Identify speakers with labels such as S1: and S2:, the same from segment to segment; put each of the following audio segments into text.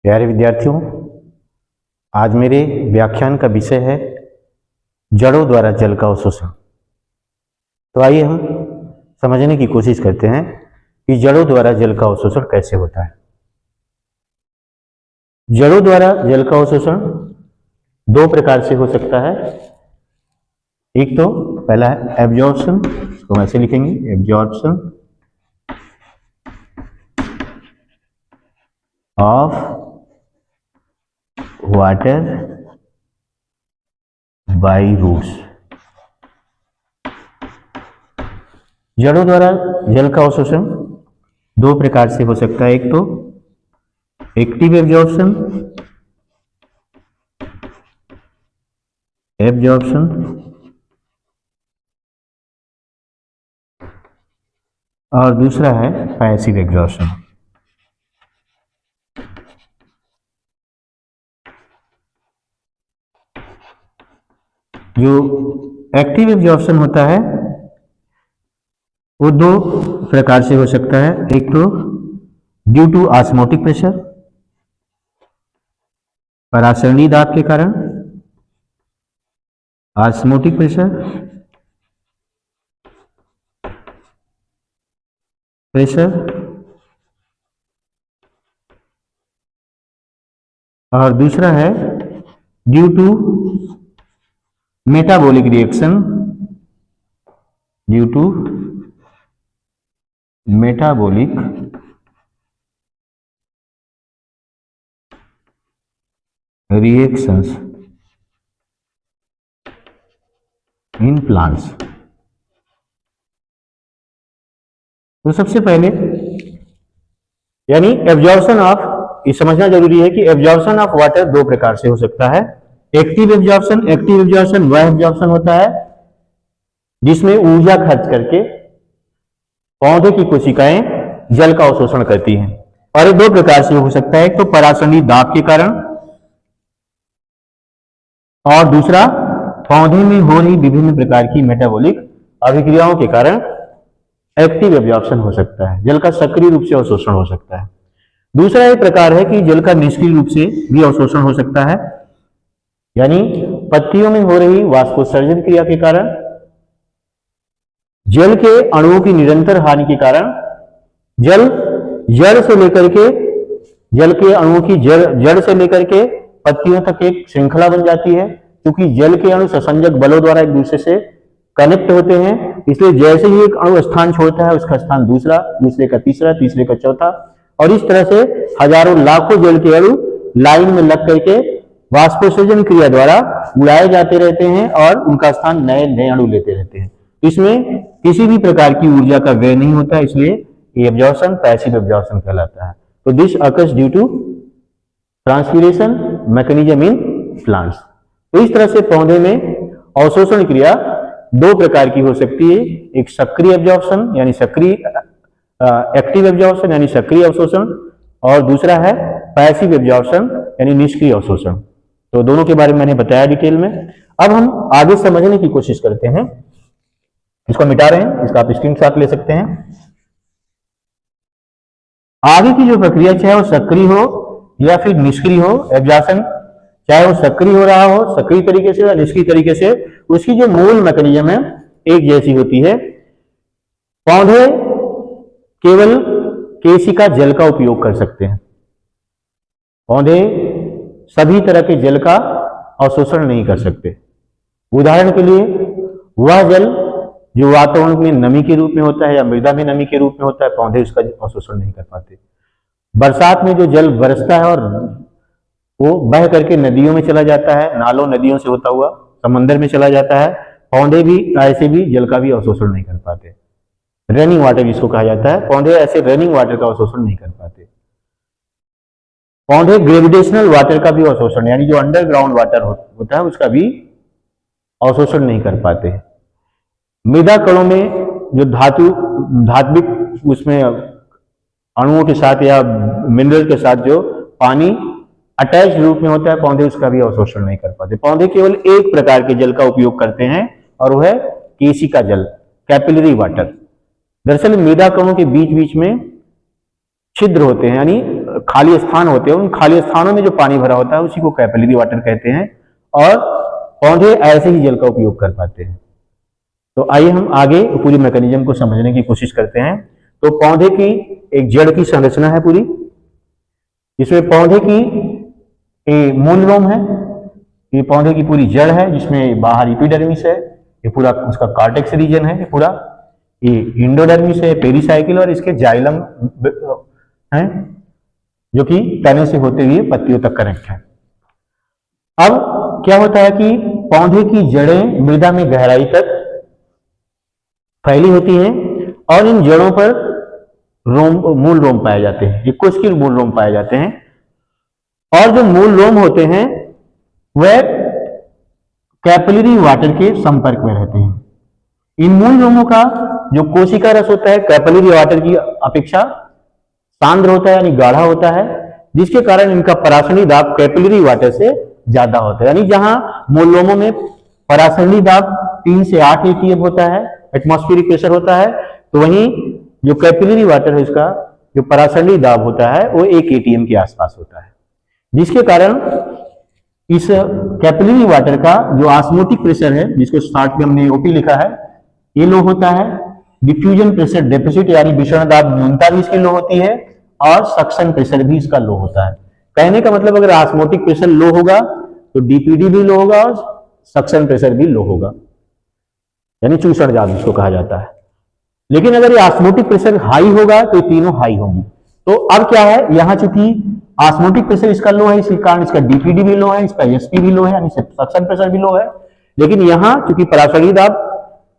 S1: प्यारे विद्यार्थियों, आज मेरे व्याख्यान का विषय है जड़ों द्वारा जल का अवशोषण। तो आइए हम समझने की कोशिश करते हैं कि जड़ों द्वारा जल का अवशोषण कैसे होता है। जड़ों द्वारा जल का अवशोषण दो प्रकार से हो सकता है। एक तो पहला है एब्जॉर्प्शन, इसको ऐसे लिखेंगे absorption of water by roots. जड़ों द्वारा जल का अवशोषण दो प्रकार से हो सकता है। एक तो एक्टिव एब्जॉर्प्शन और दूसरा है पैसिव एब्जॉर्प्शन। जो एक्टिव एब्जॉर्प्शन होता है वो दो प्रकार से हो सकता है। एक तो ड्यू टू ऑस्मोटिक प्रेशर, परासरणी दाब के कारण ऑस्मोटिक प्रेशर और दूसरा है due to metabolic reaction, due to metabolic reactions in plants. तो सबसे पहले यानी एब्जॉर्प्शन ऑफ, ये समझना जरूरी है कि एब्जॉर्प्शन ऑफ वाटर दो प्रकार से हो सकता है। एक्टिव एब्जॉर्प्शन वह एब्जॉर्प्शन होता है जिसमें ऊर्जा खर्च करके पौधे की कोशिकाएं जल का अवशोषण करती हैं, और ये दो प्रकार से हो सकता है। एक तो परासरणी दाब के कारण और दूसरा पौधे में हो रही विभिन्न प्रकार की मेटाबॉलिक अभिक्रियाओं के कारण एक्टिव एब्जॉर्प्शन हो सकता है, जल का सक्रिय रूप से अवशोषण हो सकता है। दूसरा एक प्रकार है कि जल का निष्क्रिय रूप से भी अवशोषण हो सकता है, यानी पत्तियों में हो रही वाष्पोत्सर्जन क्रिया के कारण, जल के अणुओं की निरंतर हानि के कारण जल जड़ से लेकर के जल के अणुओं की जड़ से लेकर के पत्तियों तक एक श्रृंखला बन जाती है। क्योंकि जल के अणु ससंजक बलों द्वारा एक दूसरे से कनेक्ट होते हैं, इसलिए जैसे ही एक अणु स्थान छोड़ता है उसका स्थान दूसरा, दूसरे का तीसरा, तीसरे का चौथा, और इस तरह से हजारों लाखों जल के अणु लाइन में लग करके वाष्पोत्सर्जन क्रिया द्वारा उड़ाए जाते रहते हैं और उनका स्थान नए नए अणु लेते रहते हैं। इसमें किसी भी प्रकार की ऊर्जा का व्यय नहीं होता, इसलिए ये एब्जॉर्प्शन पैसिव एब्जॉर्प्शन कहलाता है। तो this occurs due to transpiration mechanism in plants. तो इस तरह से पौधे में अवशोषण क्रिया दो प्रकार की हो सकती है। एक सक्रिय एब्जॉर्प्शन यानी एक्टिव एब्जॉर्प्शन यानी सक्रिय अवशोषण, और दूसरा है पैसिव एब्जॉर्प्शन यानी निष्क्रिय अवशोषण। तो दोनों के बारे में मैंने बताया डिटेल में। अब हम आगे समझने की कोशिश करते हैं। इसको मिटा रहे हैं, इसका आप स्क्रीनशॉट ले सकते हैं। आगे की जो प्रक्रिया चाहे वो सक्रिय हो या फिर निष्क्रिय हो, एब्जॉर्प्शन चाहे वो सक्रिय हो रहा हो सक्रिय तरीके से या निष्क्रिय तरीके से, उसकी जो मूल मैकेनिज्म है एक जैसी होती है। पौधे केवल केशिका जल का उपयोग कर सकते हैं। पौधे सभी तरह के जल का अवशोषण नहीं कर सकते। उदाहरण के लिए वह जल जो वातावरण में नमी के रूप में होता है या मृदा में नमी के रूप में होता है, पौधे उसका अवशोषण नहीं कर पाते। बरसात में जो जल बरसता है और वो बह करके नदियों में चला जाता है, नालों नदियों से होता हुआ समंदर में चला जाता है, पौधे भी ऐसे भी जल का भी अवशोषण नहीं कर पाते। रनिंग वाटर जिसको कहा जाता है, पौधे ऐसे रनिंग वाटर का अवशोषण नहीं कर पाते। पौधे ग्रेविटेशनल वाटर का भी अवशोषण यानी जो अंडरग्राउंड वाटर होता है उसका भी अवशोषण नहीं कर पाते। मृदा कणों में जो धात्विक उसमें अणुओं के साथ या मिनरल के साथ जो पानी अटैच रूप में होता है, पौधे उसका भी अवशोषण नहीं कर पाते। पौधे केवल एक प्रकार के जल का उपयोग करते हैं और वह है केशिका जल, कैपिलरी वाटर। दरअसल मृदा कणों के बीच बीच में छिद्र होते हैं, यानी खाली स्थान होते हैं, उन खाली स्थानों में जो पानी भरा होता है उसी को कैपिलरी वाटर कहते हैं, और पौधे ऐसे ही जल का उपयोग कर पाते हैं। तो आइए हम आगे पूरी मैकेनिज्म को समझने की कोशिश करते हैं। तो पौधे की एक जड़ की संरचना है पूरी, इसमें पौधे की मूल रोम है, ये पौधे की पूरी जड़ है जिसमें बाहर एपिडर्मिस है, ये पूरा उसका कार्टेक्स रीजन है, ये पूरा ये इंडोडर्मिस है, पेरिसाइकिल, और इसके जाइलम है जो कि तने से होते हुए पत्तियों तक कनेक्ट है। अब क्या होता है कि पौधे की जड़ें मृदा में गहराई तक फैली होती हैं और इन जड़ों पर मूल रोम पाए जाते हैं, कोशिकीय मूल रोम पाए जाते हैं, और जो मूल रोम होते हैं वह कैपिलरी वाटर के संपर्क में रहते हैं। इन मूल रोमों का जो कोशिका रस होता है कैपिलरी वाटर की अपेक्षा सांद्र होता है, यानी गाढ़ा होता है, जिसके कारण इनका परासरणी दाब कैपिलरी वाटर से ज्यादा होता है। यानी जहां मूल रोमों में परासरणी दाब 3 से 8 एटीएम होता है, एटमॉस्फेरिक प्रेशर होता है, तो वहीं जो कैपिलरी वाटर है इसका जो परासरणी दाब होता है वो 1 एटीएम के आसपास होता है, जिसके कारण इस कैपिलरी वाटर का जो ऑस्मोटिक प्रेशर है, जिसको स्टार्ट में हमने ओपी लिखा है, ये लो होता है। डिफ्यूजन प्रेशर डेफिसिट यानी विषण दाब न्यूनता भी इसकी लो होती है, और सक्शन प्रेशर भी इसका लो होता है। कहने का मतलब अगर ऑस्मोटिक प्रेशर लो होगा तो डीपीडी भी लो होगा और सक्शन प्रेशर भी लो होगा, यानी चूसण दाब जिसको कहा जाता है। लेकिन अगर ये ऑस्मोटिक प्रेशर हाई होगा तो ये तीनों हाई होंगी। तो अब क्या है, यहां चूंकि ऑस्मोटिक प्रेशर इसका लो है, इसी कारण इसका डीपीडी भी लो है, इसका एसपी भी लो है, यानी सक्शन प्रेशर भी लो है। लेकिन यहां चूंकि परासरणी दाब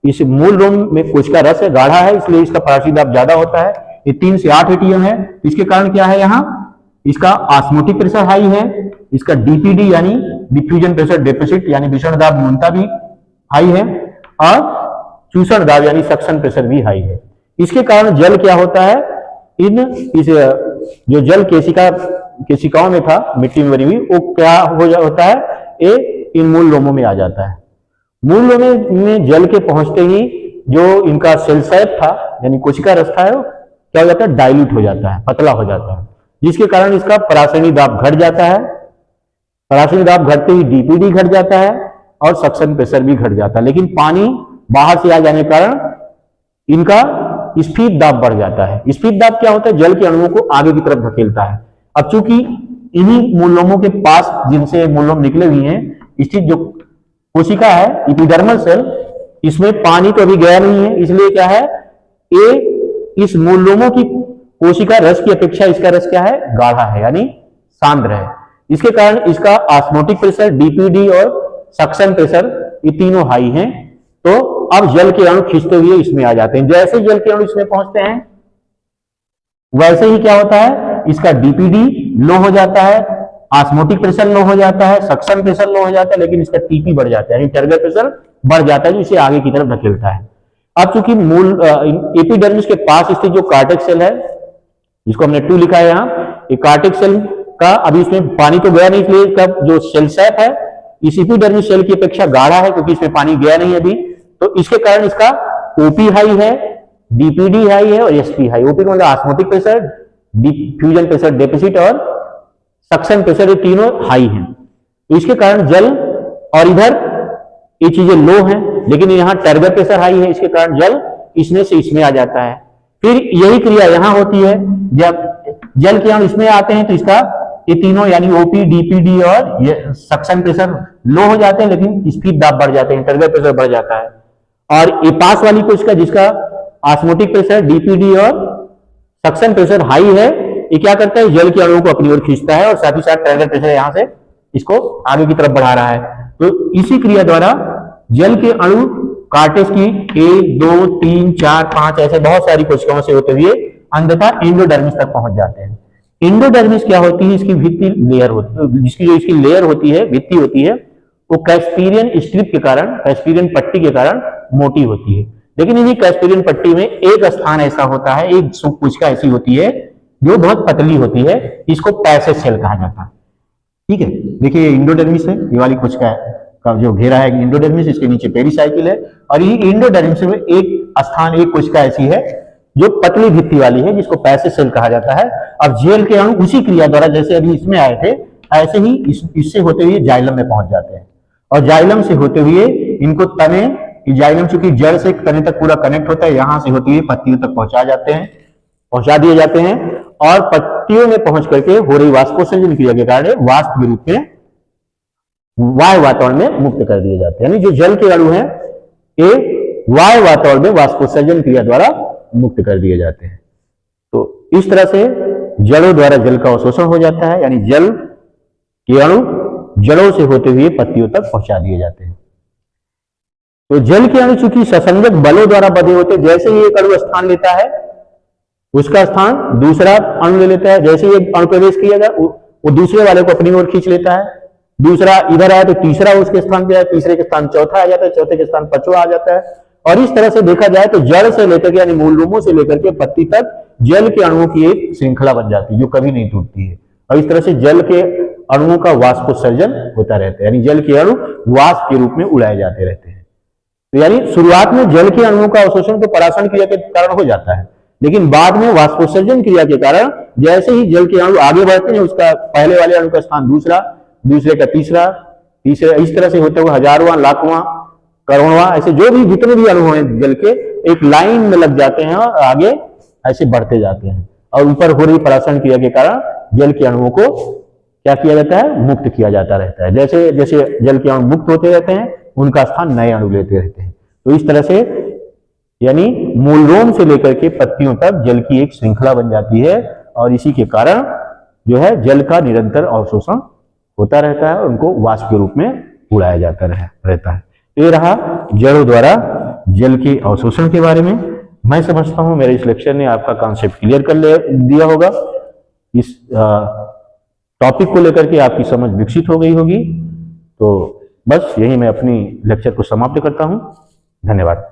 S1: इस मूल रोम में कोशिका रस है, गाढ़ा है, इसलिए इसका परासरणी दाब ज्यादा होता है, ये 3 से 8 एटीएम है। इसके कारण क्या है, यहाँ इसका ऑस्मोटिक प्रेशर हाई है, इसका डीपीडी यानी डिफ्यूजन प्रेशर डेफिसिट यानी विषण दाब न्यूनता भी हाई है, और चूसण दाब यानी सक्शन प्रेशर भी हाई है। इसके कारण जल क्या होता है, इस जो जल केशिकाओं में था मिट्टी में भरी हुई, वो क्या होता है, ये इन मूल रोमों में आ जाता है। मूल रोमों में जल के पहुंचते ही जो इनका सेल सैप था यानी कोशिका रस था, वो क्या हो जाता है, डाइल्यूट हो जाता है, पतला हो जाता है, जिसके कारण इसका परासरणी दाब घट जाता है। परासरणी दाब घटते ही डीपीडी घट जाता है और सक्शन प्रेशर भी घट जाता है। लेकिन पानी बाहर से आ जाने के कारण इनका स्फीत दाब बढ़ जाता है। स्फीत दाब क्या होता है, जल के अणुओं को आगे की तरफ धकेलता है। अब चूंकि इन्हीं मूलोमों के पास जिनसे मूलोम निकले हुए हैं स्थित जो कोशिका है एपिडर्मल सेल, इसमें पानी तो अभी गया नहीं है, इसलिए क्या है, ये इस मूलोमों की कोशिका रस की अपेक्षा इसका रस क्या है, गाढ़ा है, यानी सांद्र है। इसके कारण इसका ऑस्मोटिक प्रेशर, डीपीडी और सक्शन प्रेशर ये तीनों हाई हैं। तो अब जल के अणु खींचते हुए इसमें आ जाते हैं। जैसे जल के अणु इसमें पहुंचते हैं वैसे ही क्या होता है, इसका डीपीडी लो हो जाता है, ऑस्मोटिक प्रेशर लो हो जाता है, सक्शन प्रेशर लो हो जाता है, लेकिन इसका टीपी बढ़ जाता है, यानी टर्गर प्रेशर बढ़ जाता है, जो इसे आगे की तरफ धकेलता है। अब चूंकि मूल एपिडर्मिस के पास स्थित जो कार्टेक्स सेल है, जिसको हमने 2 लिखा है यहाँ, ये कार्टेक्स सेल का अभी इसमें पानी तो गया नहीं, इसलिए इसका जो सेल सैप है इस एपिडर्मिस सेल की अपेक्षा गाढ़ा है, क्योंकि इसमें पानी गया नहीं अभी। तो इसके कारण इसका ओपी हाई है, डीपीडी हाई है और एसपी हाई। ओपी का मतलब osmotic pressure, diffusion pressure deficit और सक्शन प्रेशर, ये तीनों हाई हैं। तो इसके कारण जल, और इधर ये चीजें लो हैं, लेकिन यहाँ टर्गर प्रेशर हाई है, इसके कारण जल इसमें से इसमें आ जाता है। फिर यही क्रिया यहां होती है, जब जल के अणु इसमें आते हैं तो इसका ये तीनों यानी ओपी, डीपीडी और ये सक्शन प्रेशर लो हो जाते हैं, लेकिन स्फीत दाब बढ़ जाते हैं, टर्गर प्रेशर बढ़ जाता है। और ये पास वाली कोशिका जिसका ऑस्मोटिक प्रेशर, डीपीडी और सक्शन प्रेशर हाई है, ये क्या करता है, जल के अणुओं को अपनी ओर खींचता है और साथ ही साथ टर्गर प्रेशर यहां से इसको आगे की तरफ बढ़ा रहा है। तो इसी क्रिया द्वारा जल के अणु कार्टेक्स की 1, 2, 3, 4, 5 ऐसे बहुत सारी कोशिकाओं से होते हुए अंततः एंडोडर्मिस तक पहुंच जाते हैं। एंडोडर्मिस क्या होती है, इसकी भित्ति लेयर होती है, जिसकी जो इसकी लेयर होती है, भित्ति होती है, वो कैस्पीरियन स्ट्रिप के कारण, कैस्पीरियन पट्टी के कारण मोटी होती है। लेकिन इन्हीं कैस्पीरियन पट्टी में एक स्थान ऐसा होता है, एक कोशिका ऐसी होती है जो बहुत पतली होती है, इसको पैसेज सेल कहा जाता है। ठीक है, देखिए एंडोडर्मिस है, ये वाली कोशिका का जो घेरा है एंडोडर्मिस, इसके नीचे पेरिसाइकिल है, और ये एंडोडर्मिस में एक स्थान, एक कोशिका ऐसी है जो पतली भित्ति वाली है, जिसको पैसेज सेल कहा जाता है। अब जेल के अणु उसी क्रिया द्वारा, जैसे अभी इसमें आए थे, ऐसे ही इससे होते हुए जाइलम में पहुंच जाते हैं, और जाइलम से होते हुए इनको तने, जाइलम चूंकि जड़ से तने तक पूरा कनेक्ट होता है, यहां से होते हुए पत्तियों तक पहुंचा दिए जाते हैं, और पत्तियों में पहुंच करके हो रही वाष्पोत्सर्जन क्रिया के कारण वाष्प के रूप में वायु वातावरण में मुक्त कर दिए जाते हैं। यानी जो जल के अणु हैं ये वायु वातावरण में वाष्पोत्सर्जन क्रिया द्वारा मुक्त कर दिए जाते हैं। तो इस तरह से जड़ों द्वारा जल का अवशोषण हो जाता है, यानी जल के अणु जड़ों से होते हुए पत्तियों तक पहुंचा दिए जाते हैं। तो जल के अणु चूंकि ससंगत बलों द्वारा बंधे होते हैं, जैसे ही एक अणु स्थान लेता है उसका स्थान दूसरा अणु ले लेता है, जैसे ही एक अणु प्रवेश किया वो दूसरे वाले को अपनी ओर खींच लेता है, दूसरा इधर आया तो तीसरा उसके स्थान पे आया, तीसरे के स्थान चौथा आ जाता है, चौथे के स्थान पांचवा आ जाता है। और इस तरह से देखा जाए तो जड़ से लेकर के, यानी मूल रूपों से लेकर के पत्ती तक जल के अणुओं की एक श्रृंखला बन जाती है जो कभी नहीं टूटती है। और इस तरह से जल के अणुओं का वाष्पोत्सर्जन होता रहता है, यानी जल के अणु वाष्प के रूप में उड़ाए जाते रहते हैं। तो यानी शुरुआत में जल के अणुओं का अवशोषण तो परासरण क्रिया के कारण हो जाता है, लेकिन बाद में वाष्पोत्सर्जन क्रिया के कारण जैसे ही जल के अणु आगे बढ़ते हैं, उसका पहले वाले अणु का स्थान दूसरा, दूसरे का तीसरा, तीसरे, इस तरह से होते हुए हजारवां, लाखवां, करोड़वां, ऐसे जो भी जितने भी अणु हैं जल के एक लाइन में लग जाते हैं और आगे ऐसे बढ़ते जाते हैं, और ऊपर हो रही परासरण क्रिया के कारण जल के अणुओं को क्या किया जाता है, मुक्त किया जाता रहता है। जैसे जैसे जल के अणु मुक्त होते रहते हैं उनका स्थान नए अणु लेते रहते हैं। तो इस तरह से यानी मूलरोम से लेकर के पत्तियों तक जल की एक श्रृंखला बन जाती है, और इसी के कारण जो है जल का निरंतर अवशोषण होता रहता है और उनको वाष्प के रूप में उड़ाया जाता रहता है। ये रहा जड़ों द्वारा जल के अवशोषण के बारे में। मैं समझता हूं मेरे इस लेक्चर ने आपका कॉन्सेप्ट क्लियर कर दिया होगा, इस टॉपिक को लेकर के आपकी समझ विकसित हो गई होगी। तो बस यही मैं अपनी लेक्चर को समाप्त करता हूं। धन्यवाद।